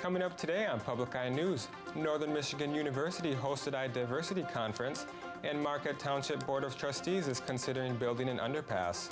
Coming up today on Public Eye News, Northern Michigan University hosted a diversity conference, and Marquette Township Board of Trustees is considering building an underpass.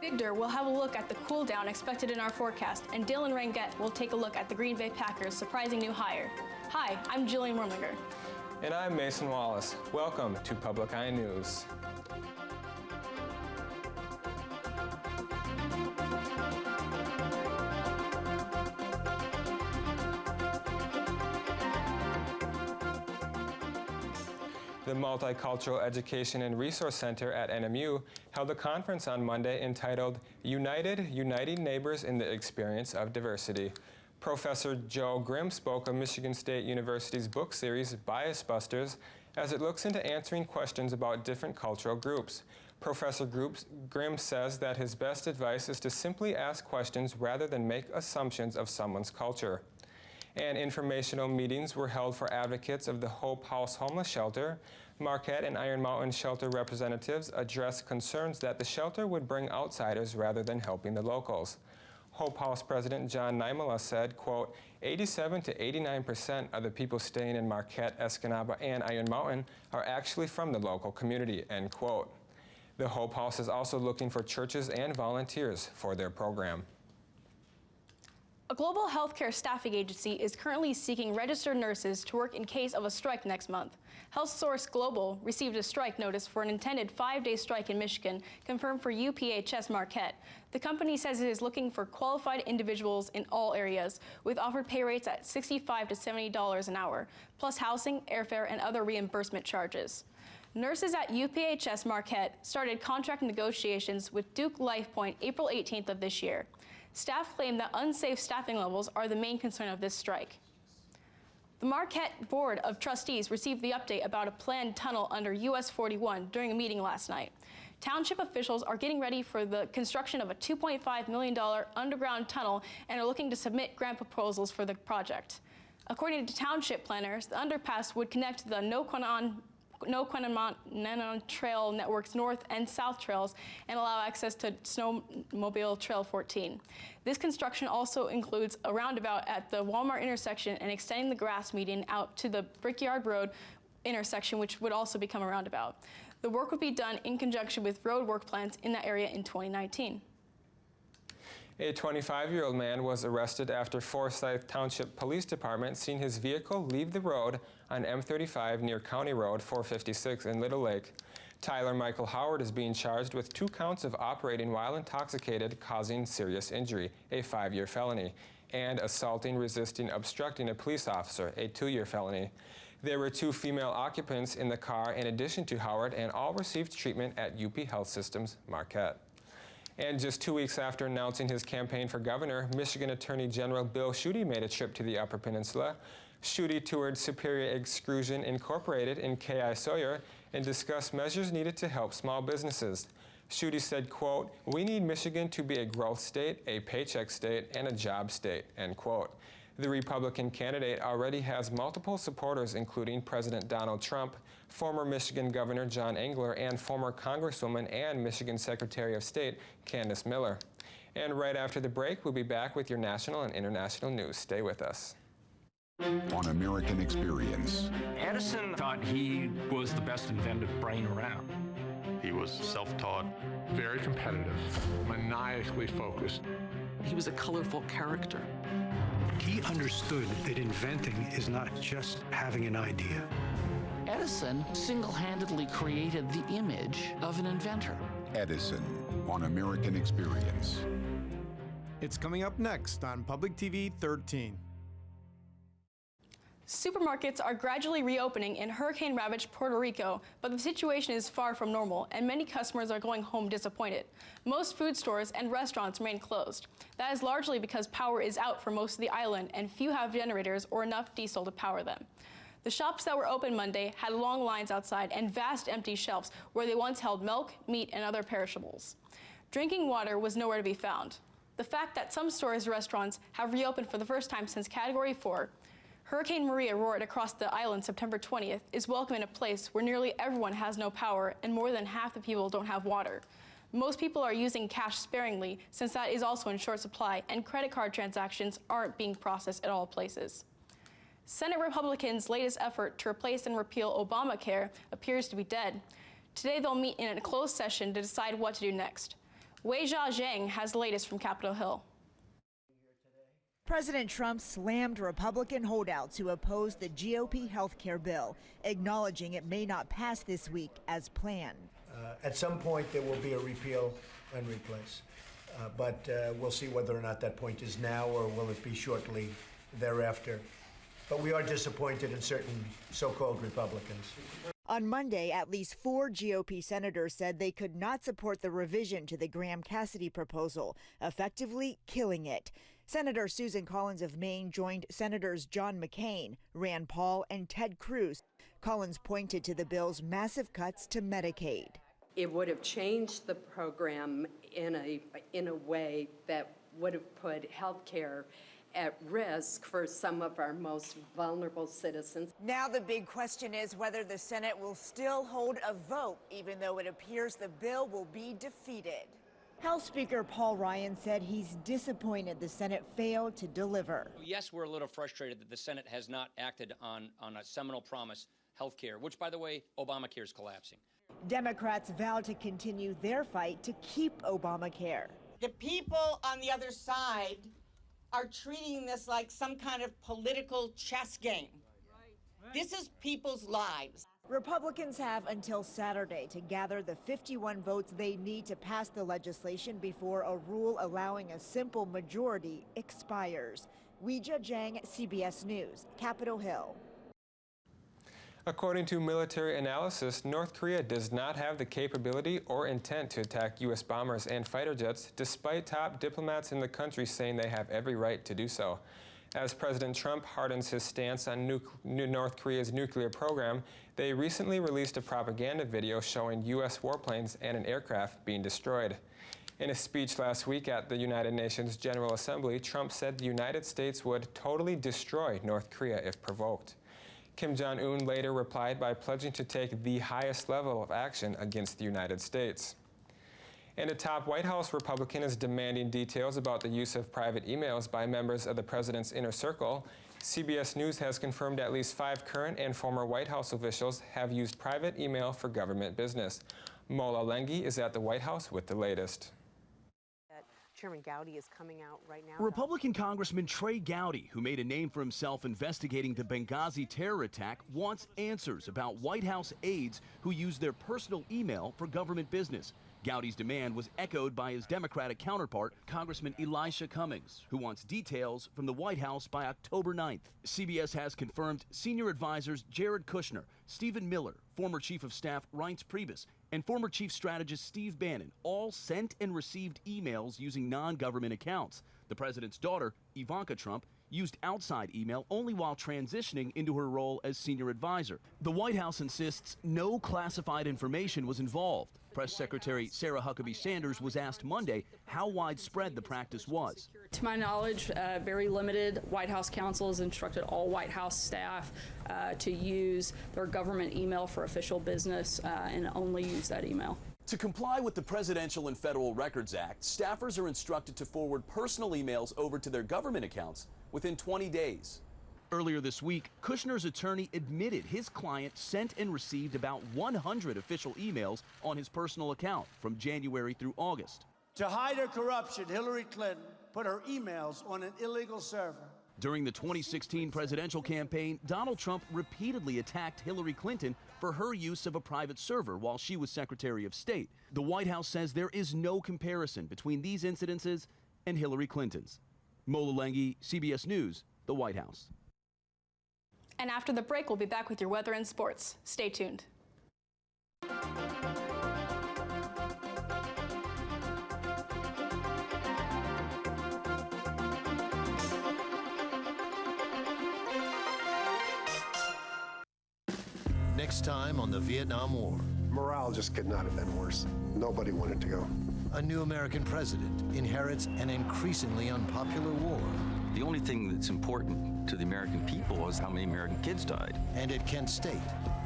Victor will have a look at the cool down expected in our forecast, and Dylan Ranget will take a look at the Green Bay Packers' surprising new hire. Hi, I'm Jillian Wormlinger. And I'm Mason Wallace. Welcome to Public Eye News. The Multicultural Education and Resource Center at NMU held a conference on Monday entitled United, Uniting Neighbors in the Experience of Diversity. Professor Joe Grimm spoke of Michigan State University's book series, Bias Busters, as it looks into answering questions about different cultural groups. Professor Grimm says that his best advice is to simply ask questions rather than make assumptions of someone's culture. And informational meetings were held for advocates of the Hope House Homeless Shelter. Marquette and Iron Mountain Shelter representatives addressed concerns that the shelter would bring outsiders rather than helping the locals. Hope House President John Naimala said, quote, 87 to 89% of the people staying in Marquette, Escanaba, and Iron Mountain are actually from the local community, end quote. The Hope House is also looking for churches and volunteers for their program. A global healthcare staffing agency is currently seeking registered nurses to work in case of a strike next month. HealthSource Global received a strike notice for an intended 5-day strike in Michigan, confirmed for UPHS Marquette. The company says it is looking for qualified individuals in all areas, with offered pay rates at $65 to $70 an hour, plus housing, airfare, and other reimbursement charges. Nurses at UPHS Marquette started contract negotiations with Duke LifePoint April 18th of this year. Staff claim that unsafe staffing levels are the main concern of this strike. The Marquette Board of Trustees received the update about a planned tunnel under US 41 during a meeting last night. Township officials are getting ready for the construction of a $2.5 million underground tunnel and are looking to submit grant proposals for the project. According to township planners, the underpass would connect the Noquanon Trail Network's north and south trails and allow access to Snowmobile Trail 14. This construction also includes a roundabout at the Walmart intersection and extending the grass median out to the Brickyard Road intersection, which would also become a roundabout. The work would be done in conjunction with road work plans in that area in 2019. A 25-year-old man was arrested after Forsyth Township Police Department seen his vehicle leave the road on M35 near County Road 456 in Little Lake. Tyler Michael Howard is being charged with 2 counts of operating while intoxicated causing serious injury, a 5-year felony, and assaulting, resisting, obstructing a police officer, a 2-year felony. There were 2 female occupants in the car in addition to Howard, and all received treatment at UP Health Systems Marquette. And just 2 weeks after announcing his campaign for governor, Michigan Attorney General Bill Schuette made a trip to the Upper Peninsula. Schuette toured Superior Extrusion Incorporated in K.I. Sawyer and discussed measures needed to help small businesses. Schuette said, quote, "We need Michigan to be a growth state, a paycheck state, and a job state," end quote. The Republican candidate already has multiple supporters, including President Donald Trump, former Michigan Governor John Engler, and former Congresswoman and Michigan Secretary of State Candace Miller. And right after the break, we'll be back with your national and international news. Stay with us. On American Experience. Edison thought he was the best inventive brain around. He was self-taught, very competitive, maniacally focused. He was a colorful character. He understood that inventing is not just having an idea. Edison single-handedly created the image of an inventor. Edison on American Experience. It's coming up next on Public TV 13. Supermarkets are gradually reopening in hurricane-ravaged Puerto Rico, but the situation is far from normal, and many customers are going home disappointed. Most food stores and restaurants remain closed. That is largely because power is out for most of the island, and few have generators or enough diesel to power them. The shops that were open Monday had long lines outside and vast empty shelves where they once held milk, meat, and other perishables. Drinking water was nowhere to be found. The fact that some stores and restaurants have reopened for the first time since Category 4, Hurricane Maria roared across the island September 20th, is welcome in a place where nearly everyone has no power and more than half the people don't have water. Most people are using cash sparingly since that is also in short supply, and credit card transactions aren't being processed at all places. Senate Republicans' latest effort to replace and repeal Obamacare appears to be dead. Today they'll meet in a closed session to decide what to do next. Weijia Zhang has the latest from Capitol Hill. President Trump slammed Republican holdouts who opposed the GOP health care bill, acknowledging it may not pass this week as planned. At some point, there will be a repeal and replace, but we'll see whether or not that point is now or will it be shortly thereafter. But we are disappointed in certain so-called Republicans. On Monday, at least 4 GOP senators said they could not support the revision to the Graham-Cassidy proposal, effectively killing it. Senator Susan Collins of Maine joined Senators John McCain, Rand Paul, and Ted Cruz. Collins pointed to the bill's massive cuts to Medicaid. It would have changed the program in a way that would have put health care at risk for some of our most vulnerable citizens. Now the big question is whether the Senate will still hold a vote, even though it appears the bill will be defeated. House Speaker Paul Ryan said he's disappointed the Senate failed to deliver. Yes, we're a little frustrated that the Senate has not acted on a seminal promise, health care, which, by the way, Obamacare is collapsing. Democrats vowed to continue their fight to keep Obamacare. The people on the other side are treating this like some kind of political chess game. This is people's lives. Republicans have until Saturday to gather the 51 votes they need to pass the legislation before a rule allowing a simple majority expires. Weijia Zhang, CBS News, Capitol Hill. According to military analysis, North Korea does not have the capability or intent to attack U.S. bombers and fighter jets, despite top diplomats in the country saying they have every right to do so. As President Trump hardens his stance on North Korea's nuclear program, they recently released a propaganda video showing U.S. warplanes and an aircraft being destroyed. In a speech last week at the United Nations General Assembly, Trump said the United States would totally destroy North Korea if provoked. Kim Jong-un later replied by pledging to take the highest level of action against the United States. And a top White House Republican is demanding details about the use of private emails by members of the president's inner circle. CBS News has confirmed at least 5 current and former White House officials have used private email for government business. Mola Lenghi is at the White House with the latest. Chairman Gowdy is coming out right now. Republican Congressman Trey Gowdy, who made a name for himself investigating the Benghazi terror attack, wants answers about White House aides who used their personal email for government business. Gowdy's demand was echoed by his Democratic counterpart, Congressman Elisha Cummings, who wants details from the White House by October 9th. CBS has confirmed senior advisors Jared Kushner, Stephen Miller, former Chief of Staff Reince Priebus, and former Chief Strategist Steve Bannon all sent and received emails using non-government accounts. The president's daughter, Ivanka Trump, used outside email only while transitioning into her role as senior advisor. The White House insists no classified information was involved. Press Secretary Sarah Huckabee Sanders was asked Monday how widespread the practice was. To my knowledge, very limited. White House counsel has instructed all White House staff to use their government email for official business and only use that email. To comply with the Presidential and Federal Records Act, staffers are instructed to forward personal emails over to their government accounts within 20 days. Earlier this week, Kushner's attorney admitted his client sent and received about 100 official emails on his personal account from January through August. To hide her corruption, Hillary Clinton put her emails on an illegal server. During the 2016 presidential campaign, Donald Trump repeatedly attacked Hillary Clinton for her use of a private server while she was Secretary of State. The White House says there is no comparison between these incidences and Hillary Clinton's. Mola Lenghi, CBS News, the White House. And after the break, we'll be back with your weather and sports. Stay tuned. Next time on the Vietnam War. Morale just could not have been worse. Nobody wanted to go. A new American president inherits an increasingly unpopular war. The only thing that's important to the American people is how many American kids died. And at Kent State,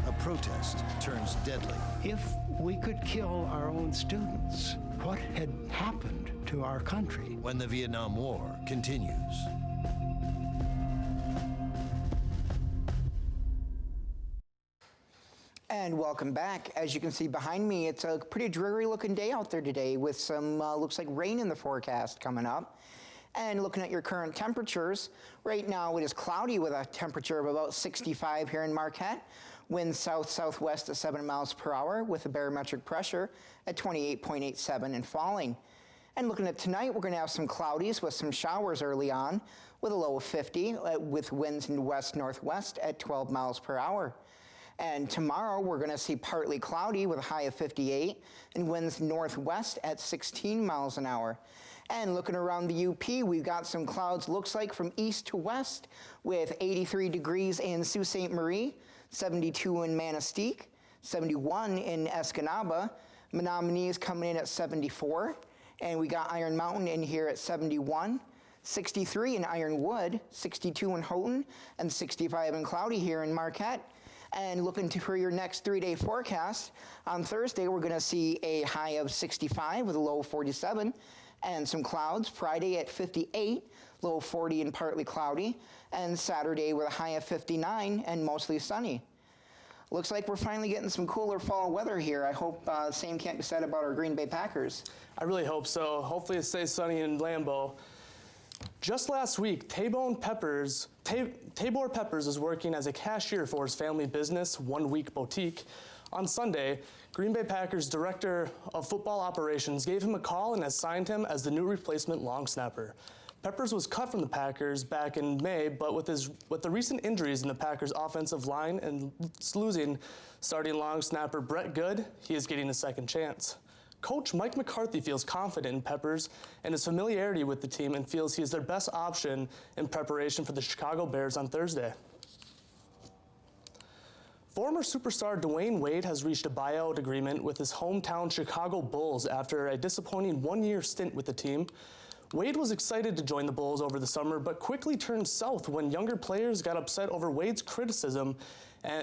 a protest turns deadly. If we could kill our own students, what had happened to our country. When the Vietnam War continues. And welcome back. As you can see behind me, it's a pretty dreary looking day out there today with some, looks like rain in the forecast coming up. And looking at your current temperatures, right now it is cloudy with a temperature of about 65 here in Marquette. Winds south-southwest at 7 miles per hour with a barometric pressure at 28.87 and falling. And looking at tonight, we're going to have some cloudies with some showers early on with a low of 50 with winds in west-northwest at 12 miles per hour. And tomorrow, we're going to see partly cloudy with a high of 58 and winds northwest at 16 miles an hour. And looking around the UP, we've got some clouds, looks like from east to west, with 83 degrees in Sault Ste. Marie, 72 in Manistee, 71 in Escanaba. Menominee is coming in at 74. And we got Iron Mountain in here at 71. 63 in Ironwood, 62 in Houghton, and 65 in Cloudy here in Marquette. And looking for your next 3-day forecast, on Thursday we're going to see a high of 65 with a low of 47 and some clouds. Friday at 58, low of 40 and partly cloudy. And Saturday with a high of 59 and mostly sunny. Looks like we're finally getting some cooler fall weather here. I hope the same can't be said about our Green Bay Packers. I really hope so. Hopefully it stays sunny in Lambeau. Just last week, Tabor Peppers is working as a cashier for his family business, 1 Week Boutique. On Sunday, Green Bay Packers Director of Football Operations gave him a call and assigned him as the new replacement long snapper. Peppers was cut from the Packers back in May, but with the recent injuries in the Packers offensive line and losing starting long snapper Brett Good, he is getting a second chance. Coach Mike McCarthy feels confident in Peppers and his familiarity with the team and feels he is their best option in preparation for the Chicago Bears on Thursday. Former superstar Dwayne Wade has reached a buyout agreement with his hometown Chicago Bulls after a disappointing one-year stint with the team. Wade was excited to join the Bulls over the summer, but quickly turned south when younger players got upset over Wade's criticism,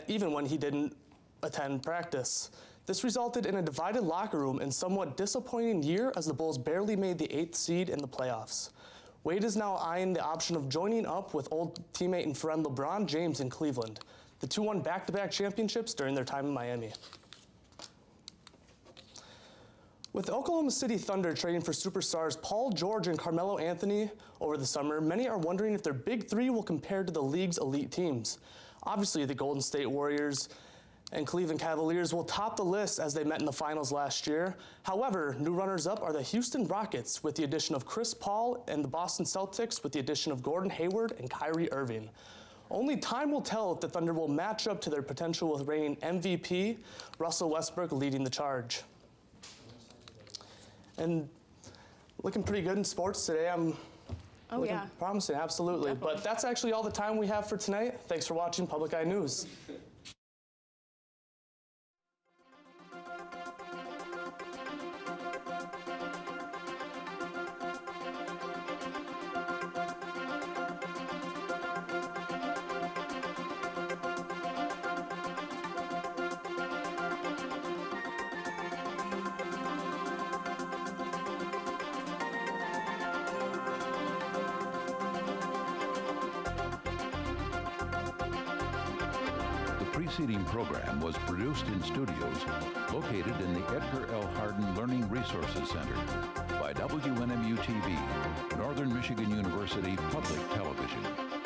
even when he didn't attend practice. This resulted in a divided locker room and somewhat disappointing year as the Bulls barely made the 8th seed in the playoffs. Wade is now eyeing the option of joining up with old teammate and friend LeBron James in Cleveland. The two won back-to-back championships during their time in Miami. With Oklahoma City Thunder trading for superstars Paul George and Carmelo Anthony over the summer, many are wondering if their big three will compare to the league's elite teams. Obviously, the Golden State Warriors and Cleveland Cavaliers will top the list as they met in the finals last year. However, new runners-up are the Houston Rockets with the addition of Chris Paul and the Boston Celtics with the addition of Gordon Hayward and Kyrie Irving. Only time will tell if the Thunder will match up to their potential with reigning MVP Russell Westbrook leading the charge. And looking pretty good in sports today. I'm looking promising, absolutely. Definitely. But that's actually all the time we have for tonight. Thanks for watching Public Eye News. The preceding program was produced in studios located in the Edgar L. Hardin Learning Resources Center by WNMU-TV, Northern Michigan University Public Television.